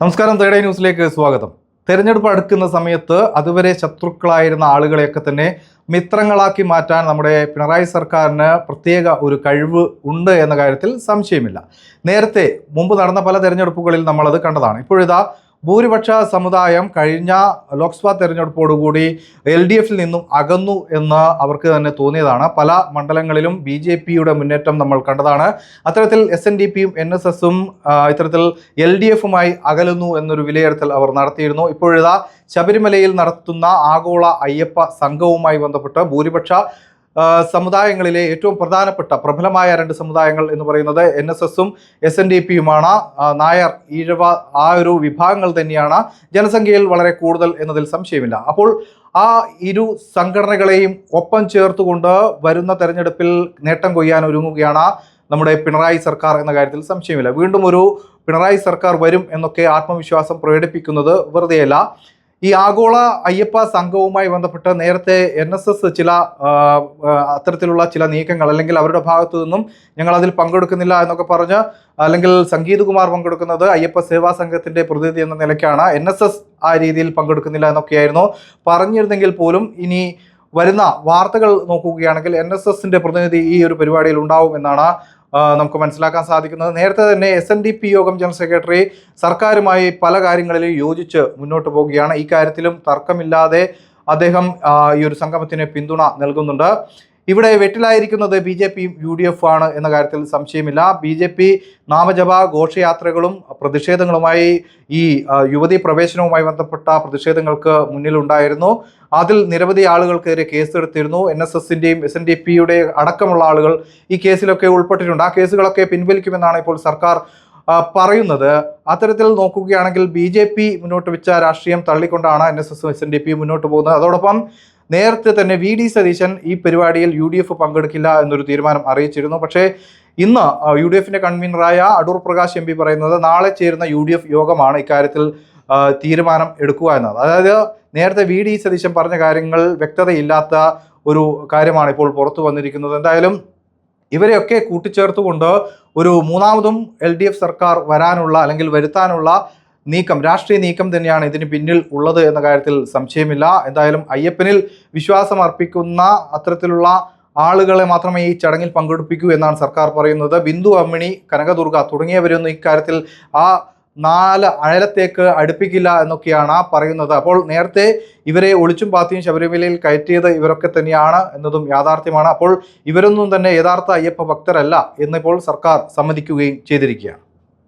നമസ്കാരം, തേടേ ന്യൂസിലേക്ക് സ്വാഗതം. തെരഞ്ഞെടുപ്പ് അടുക്കുന്ന സമയത്ത് അതുവരെ ശത്രുക്കളായിരുന്ന ആളുകളെയൊക്കെ തന്നെ മിത്രങ്ങളാക്കി മാറ്റാൻ നമ്മുടെ പിണറായി സർക്കാരിന് പ്രത്യേക ഒരു കഴിവ് ഉണ്ട് എന്ന കാര്യത്തിൽ സംശയമില്ല. നേരത്തെ മുമ്പ് നടന്ന പല തെരഞ്ഞെടുപ്പുകളിൽ നമ്മളത് കണ്ടതാണ്. ഇപ്പോഴിതാ ഭൂരിപക്ഷ സമുദായം കഴിഞ്ഞ ലോക്സഭാ തെരഞ്ഞെടുപ്പോടുകൂടി LDF നിന്നും അകന്നു എന്ന് അവർക്ക് തന്നെ തോന്നിയതാണ്. പല മണ്ഡലങ്ങളിലും BJPയുടെ മുന്നേറ്റം നമ്മൾ കണ്ടതാണ്. അത്തരത്തിൽ SNDPയും NSSും ഇത്തരത്തിൽ LDFുമായി അകലുന്നു എന്നൊരു വിലയിരുത്തൽ അവർ നടത്തിയിരുന്നു. ഇപ്പോഴിതാ ശബരിമലയിൽ നടത്തുന്ന ആഗോള അയ്യപ്പ സംഘവുമായി ബന്ധപ്പെട്ട് ഭൂരിപക്ഷ സമുദായങ്ങളിലെ ഏറ്റവും പ്രധാനപ്പെട്ട പ്രബലമായ രണ്ട് സമുദായങ്ങൾ എന്ന് പറയുന്നത് NSSും SNDPയുമാണ്. നായർ, ഈഴവ ആ ഒരു വിഭാഗങ്ങൾ തന്നെയാണ് ജനസംഖ്യയിൽ വളരെ കൂടുതൽ എന്നതിൽ സംശയമില്ല. അപ്പോൾ ആ ഇരു സംഘടനകളെയും ഒപ്പം ചേർത്തുകൊണ്ട് വരുന്ന തെരഞ്ഞെടുപ്പിൽ നേട്ടം കൊയ്യാൻ ഒരുങ്ങുകയാണ് നമ്മുടെ പിണറായി സർക്കാർ എന്ന കാര്യത്തിൽ സംശയമില്ല. വീണ്ടും ഒരു പിണറായി സർക്കാർ വരും എന്നൊക്കെ ആത്മവിശ്വാസം പ്രകടിപ്പിക്കുന്നത് വെറുതെയല്ല. ഈ ആഗോള അയ്യപ്പ സംഘവുമായി ബന്ധപ്പെട്ട് നേരത്തെ NSS ചില അത്തരത്തിലുള്ള ചില നീക്കങ്ങൾ, അല്ലെങ്കിൽ അവരുടെ ഭാഗത്തു നിന്നും ഞങ്ങൾ അതിൽ പങ്കെടുക്കുന്നില്ല എന്നൊക്കെ പറഞ്ഞ്, അല്ലെങ്കിൽ സംഗീത് കുമാർ പങ്കെടുക്കുന്നത് അയ്യപ്പ സേവാ സംഘത്തിന്റെ പ്രതിനിധി എന്ന നിലയ്ക്കാണ്, NSS ആ രീതിയിൽ പങ്കെടുക്കുന്നില്ല എന്നൊക്കെയായിരുന്നു പറഞ്ഞിരുന്നെങ്കിൽ പോലും ഇനി വരുന്ന വാർത്തകൾ നോക്കുകയാണെങ്കിൽ NSSന്റെ പ്രതിനിധി ഈ ഒരു പരിപാടിയിൽ ഉണ്ടാവും എന്നാണ് നമുക്ക് മനസ്സിലാക്കാൻ സാധിക്കുന്നത്. നേരത്തെ തന്നെ SNDP യോഗം ജനറൽ സെക്രട്ടറി സർക്കാരുമായി പല കാര്യങ്ങളിലും യോജിച്ച് മുന്നോട്ട് പോവുകയാണ്. ഈ കാര്യത്തിലും തർക്കമില്ലാതെ അദ്ദേഹം ഈ ഒരു സംഗമത്തിന് പിന്തുണ നൽകുന്നുണ്ട്. ഇവിടെ വെട്ടിലായിരിക്കുന്നത് BJPയും UDF ആണ് എന്ന കാര്യത്തിൽ സംശയമില്ല. BJP നാമജപ ഘോഷയാത്രകളും പ്രതിഷേധങ്ങളുമായി ഈ യുവതി പ്രവേശനവുമായി ബന്ധപ്പെട്ട പ്രതിഷേധങ്ങൾക്ക് മുന്നിലുണ്ടായിരുന്നു. അതിൽ നിരവധി ആളുകൾക്കെതിരെ കേസെടുത്തിരുന്നു. NSSന്റെയും SNDPയുടെ അടക്കമുള്ള ആളുകൾ ഈ കേസിലൊക്കെ ഉൾപ്പെട്ടിട്ടുണ്ട്. ആ കേസുകളൊക്കെ പിൻവലിക്കുമെന്നാണ് ഇപ്പോൾ സർക്കാർ പറയുന്നത്. അത്തരത്തിൽ നോക്കുകയാണെങ്കിൽ BJP മുന്നോട്ട് വെച്ച രാഷ്ട്രീയം തള്ളിക്കൊണ്ടാണ് NSSും SNDPയും മുന്നോട്ട് പോകുന്നത്. അതോടൊപ്പം നേരത്തെ തന്നെ VD സതീശൻ ഈ പരിപാടിയിൽ UDF പങ്കെടുക്കില്ല എന്നൊരു തീരുമാനം അറിയിച്ചിരുന്നു. പക്ഷേ ഇന്ന് UDFന്റെ കൺവീനറായ അടൂർ പ്രകാശ് MP പറയുന്നത് നാളെ ചേരുന്ന UDF യോഗമാണ് ഇക്കാര്യത്തിൽ തീരുമാനം എടുക്കുക എന്നത്. അതായത് നേരത്തെ VD സതീശൻ പറഞ്ഞ കാര്യങ്ങൾ വ്യക്തതയില്ലാത്ത ഒരു കാര്യമാണ് ഇപ്പോൾ പുറത്തു വന്നിരിക്കുന്നത്. എന്തായാലും ഇവരെയൊക്കെ കൂട്ടിച്ചേർത്തുകൊണ്ട് ഒരു മൂന്നാമതും LDF സർക്കാർ വരാനുള്ള, അല്ലെങ്കിൽ വരുത്താനുള്ള നീക്കം, രാഷ്ട്രീയ നീക്കം തന്നെയാണ് ഇതിന് പിന്നിൽ ഉള്ളത് എന്ന കാര്യത്തിൽ സംശയമില്ല. എന്തായാലും അയ്യപ്പനിൽ വിശ്വാസം അർപ്പിക്കുന്ന അത്തരത്തിലുള്ള ആളുകളെ മാത്രമേ ഈ ചടങ്ങിൽ പങ്കെടുപ്പിക്കൂ എന്നാണ് സർക്കാർ പറയുന്നത്. ബിന്ദു അമ്മിണി, കനകദുർഗ തുടങ്ങിയവരൊന്നും ഇക്കാര്യത്തിൽ ആ 4 അഴലത്തേക്ക് അടുപ്പിക്കില്ല എന്നൊക്കെയാണ് പറയുന്നത്. അപ്പോൾ നേരത്തെ ഇവരെ ഒളിച്ചും പാത്തിയും ശബരിമലയിൽ കയറ്റിയത് ഇവരൊക്കെ തന്നെയാണ് എന്നതും യാഥാർത്ഥ്യമാണ്. അപ്പോൾ ഇവരൊന്നും തന്നെ യഥാർത്ഥ അയ്യപ്പ ഭക്തരല്ല എന്നിപ്പോൾ സർക്കാർ സമ്മതിക്കുകയും ചെയ്തിരിക്കുകയാണ്.